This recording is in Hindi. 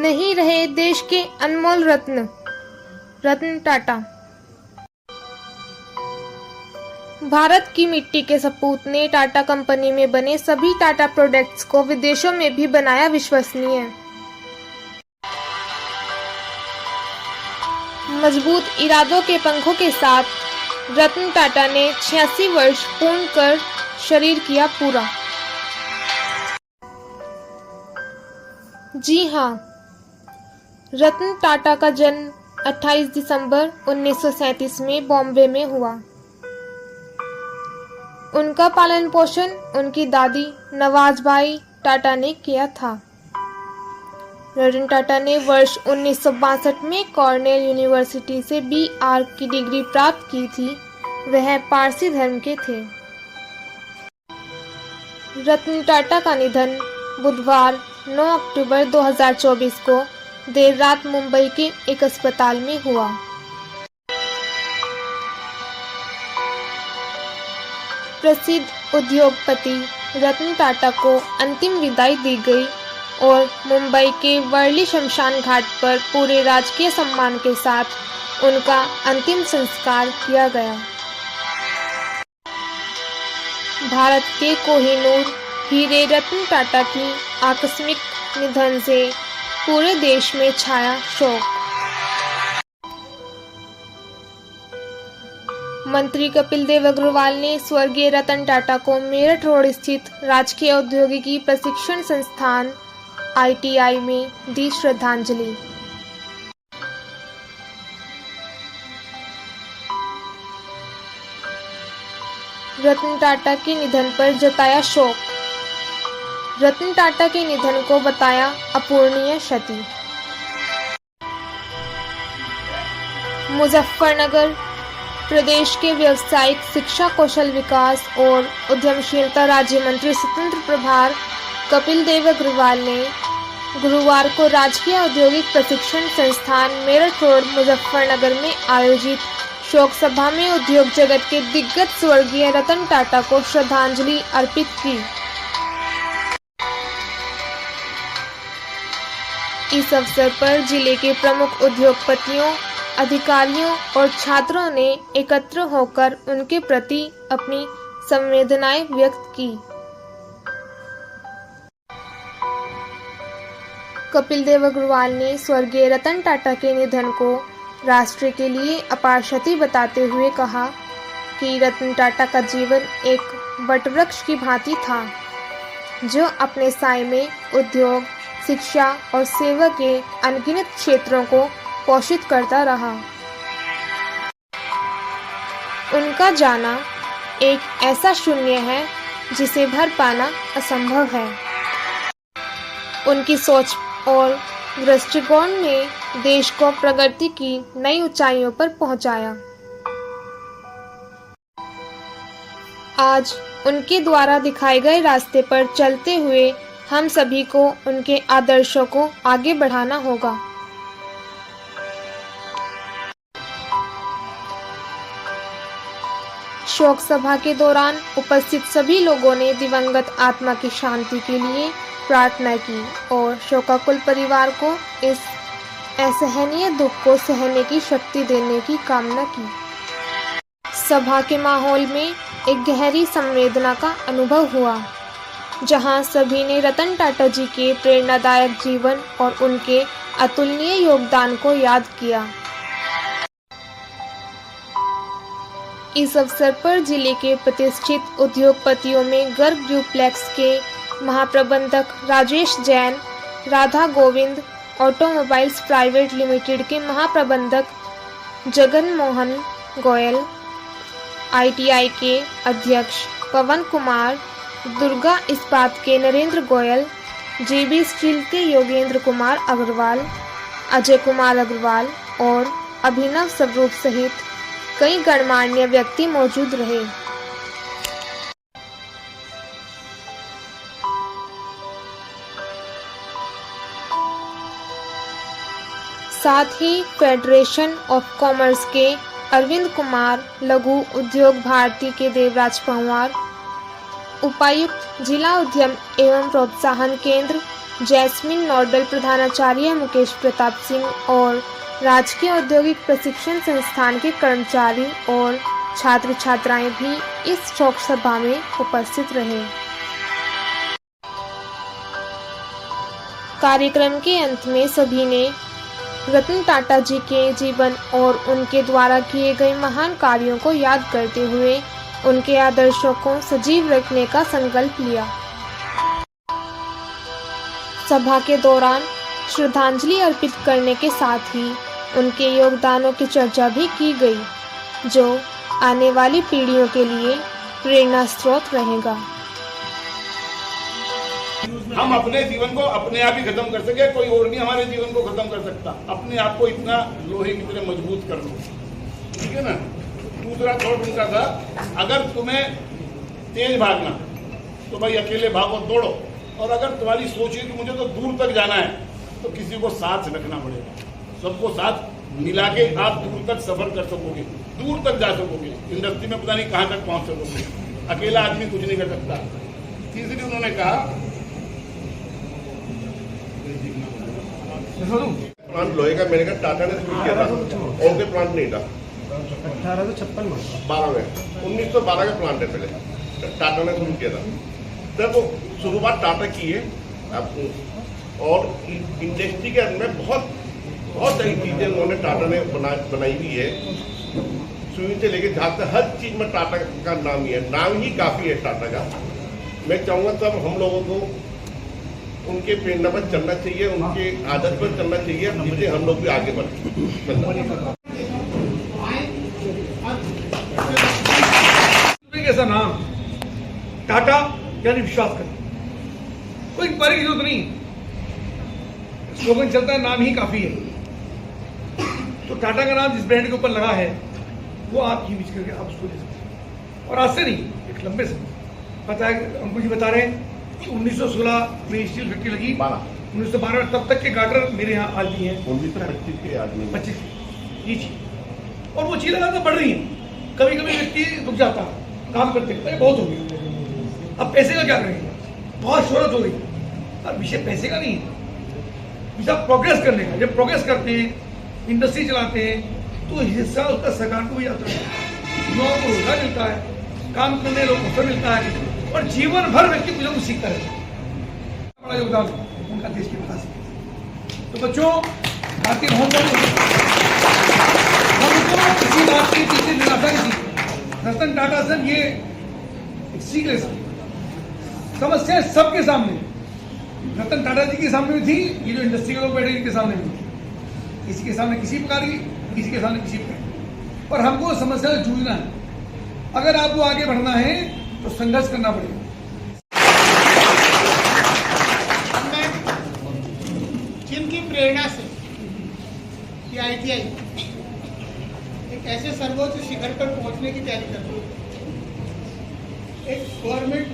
नहीं रहे देश के अनमोल रत्न। रतन टाटा। भारत की मिट्टी के सपूत ने टाटा कंपनी में बने सभी टाटा प्रोडक्ट्स को विदेशों में भी बनाया विश्वसनीय। मजबूत इरादों के पंखों के साथ रतन टाटा ने 86 वर्ष पूर्ण कर शरीर किया पूरा। जी हाँ, रतन टाटा का जन्म 28 दिसंबर 1937 में बॉम्बे में हुआ। उनका पालन पोषण उनकी दादी नवाजबाई टाटा ने किया था। रतन टाटा ने वर्ष 1962 में कॉर्नेल यूनिवर्सिटी से BA की डिग्री प्राप्त की थी। वह पारसी धर्म के थे। रतन टाटा का निधन बुधवार 9 अक्टूबर 2024 को देर रात मुंबई के एक अस्पताल में हुआ। प्रसिद्ध उद्योगपति रतन टाटा को अंतिम विदाई दी गई और मुंबई के वर्ली शमशान घाट पर पूरे राजकीय सम्मान के साथ उनका अंतिम संस्कार किया गया। भारत के कोहिनूर हीरे रतन टाटा की आकस्मिक निधन से पूरे देश में छाया शोक। मंत्री कपिल देव अग्रवाल ने स्वर्गीय रतन टाटा को मेरठ रोड स्थित राजकीय औद्योगिकी प्रशिक्षण संस्थान ITI में दी श्रद्धांजलि। रतन टाटा के निधन पर जताया शोक। रतन टाटा के निधन को बताया अपूरणीय क्षति। मुजफ्फरनगर प्रदेश के व्यावसायिक शिक्षा, कौशल विकास और उद्यमशीलता राज्य मंत्री स्वतंत्र प्रभार कपिल देव अग्रवाल ने गुरुवार को राजकीय औद्योगिक प्रशिक्षण संस्थान मेरठ रोड मुजफ्फरनगर में आयोजित शोक सभा में उद्योग जगत के दिग्गज स्वर्गीय रतन टाटा को श्रद्धांजलि अर्पित की। इस अवसर पर जिले के प्रमुख उद्योगपतियों, अधिकारियों और छात्रों ने एकत्र होकर उनके प्रति अपनी संवेदनाएं व्यक्त की। कपिल देव अग्रवाल ने स्वर्गीय रतन टाटा के निधन को राष्ट्र के लिए अपार क्षति बताते हुए कहा कि रतन टाटा का जीवन एक वटवृक्ष की भांति था, जो अपने साय में उद्योग, शिक्षा और सेवा के अनगिनत क्षेत्रों को पोषित करता रहा। उनका जाना एक ऐसा शून्य है जिसे भर पाना असंभव है। उनकी सोच और दृष्टिकोण ने देश को प्रगति की नई ऊंचाइयों पर पहुंचाया। आज उनके द्वारा दिखाए गए रास्ते पर चलते हुए हम सभी को उनके आदर्शों को आगे बढ़ाना होगा। शोक सभा के दौरान उपस्थित सभी लोगों ने दिवंगत आत्मा की शांति के लिए प्रार्थना की और शोकाकुल परिवार को इस असहनीय दुख को सहने की शक्ति देने की कामना की। सभा के माहौल में एक गहरी संवेदना का अनुभव हुआ, जहां सभी ने रतन टाटा जी के प्रेरणादायक जीवन और उनके अतुलनीय योगदान को याद किया। इस अवसर पर जिले के प्रतिष्ठित उद्योगपतियों में गर्ग ड्यूप्लेक्स के महाप्रबंधक Rajesh Jain, Radha Govind automobiles private limited के महाप्रबंधक जगन मोहन गोयल, ITI के अध्यक्ष पवन कुमार, दुर्गा इस्पात के नरेंद्र गोयल, JB स्टील के योगेंद्र कुमार अग्रवाल, अजय कुमार अग्रवाल और अभिनव स्वरूप सहित कई गणमान्य व्यक्ति मौजूद रहे। साथ ही फेडरेशन ऑफ कॉमर्स के अरविंद कुमार, लघु उद्योग भारती के देवराज पंवार, उपायुक्त जिला उद्यम एवं प्रोत्साहन केंद्र जैस्मिन नोडल प्रधानाचार्य मुकेश प्रताप सिंह और राजकीय औद्योगिक प्रशिक्षण संस्थान के कर्मचारी और छात्र छात्राएं भी इस शोक सभा में उपस्थित रहे। कार्यक्रम के अंत में सभी ने रतन टाटा जी के जीवन और उनके द्वारा किए गए महान कार्यों को याद करते हुए उनके आदर्शों को सजीव रखने का संकल्प लिया। सभा के दौरान श्रद्धांजलि अर्पित करने के साथ ही उनके योगदानों की चर्चा भी की गई, जो आने वाली पीढ़ियों के लिए प्रेरणा स्रोत रहेगा। हम अपने जीवन को अपने आप ही खत्म कर सके, कोई और नहीं हमारे जीवन को खत्म कर सकता। अपने आप को इतना लोहे की तरह मजबूत कर लो, ठीक है ना। दूसरा थॉट उनका था, अगर तुम्हें तेज भागना तो भाई अकेले भागो, दौड़ो, और अगर तुम्हारी सोच है कि मुझे तो दूर तक जाना है तो किसी को साथ रखना पड़ेगा। सबको साथ मिला के आप दूर तक सफर कर सकोगे, दूर तक जा सकोगे, इंडस्ट्री में पता नहीं कहाँ तक पहुँच सकोगे। अकेला आदमी कुछ नहीं कर सकता। तीसरी उन्होंने कहा प्लांट लोहे का मैंने कहा टाटा ने शुरू किया था, और कोई प्लांट नहीं था। 1856 में 1912 का प्लांट है पहले, टाटा ने शुरू किया था। तब वो शुरुआत टाटा की है आपको, और इंडस्ट्री के अंदर बहुत सारी चीजें उन्होंने टाटा ने बनाई हुई है। सुई से लेके झाग तक हर चीज में टाटा का नाम ही है, नाम ही काफी है टाटा का। मैं चाहूंगा तब हम लोगों को उनके प्रेरणा पर चलना चाहिए, उनके आदत पर चलना चाहिए, जिससे हम लोग भी आगे बढ़े। कैसा नाम टाटा यानी विश्वास करें, कोई इंक्वायरी की जरूरत नहीं, स्लोगन चलता है, नाम ही काफी है। तो टाटा का नाम जिस ब्रांड के ऊपर लगा है वो आप यूज करके आप उसको ले सकते हैं। और आज से नहीं, एक लंबे समय पता है, अंकुश जी बता रहे हैं 1916 में स्टील फैक्ट्री लगी, 1912 में, तब तक के गार्डर मेरे यहाँ आज भी हैं, 1925 के आदमी 25 ये चीज। और वो चीज लगातार बढ़ रही है। कभी कभी व्यक्ति रुक जाता है काम करते, अरे बहुत हो गया, अब पैसे का क्या करेंगे, बहुत शोहरत हो गई। अब विषय पैसे का नहीं है, विषय प्रोग्रेस करने का। जब प्रोग्रेस करते हैं, इंडस्ट्री चलाते हैं, तो हिस्सा उसका सरकार को भी जाता है, युवाओं को रोजगार मिलता है, काम करने लोगों को अवसर मिलता है, और जीवन भर व्यक्ति कुछ ना कुछ सीखता रहता है। बड़ा योगदान उनका देश के विकास में। तो बच्चों, भारतीय हमको किसी बात के पीछे निराशा नहीं थी। रतन टाटा सर ये सीख ले सकते, समस्याएं सबके सामने, रतन टाटा जी के सामने भी थी, ये जो इंडस्ट्री के लोग बैठे इनके सामने भी थी, किसी के सामने किसी प्रकार की, किसी के सामने किसी प्रकार। और हमको समस्या से जूझना है। अगर आपको आगे बढ़ना है तो संघर्ष करना पड़ेगा। जिनकी प्रेरणा से ये ITI एक ऐसे सर्वोच्च शिखर पर पहुंचने की तैयारी कर रही है, एक गवर्नमेंट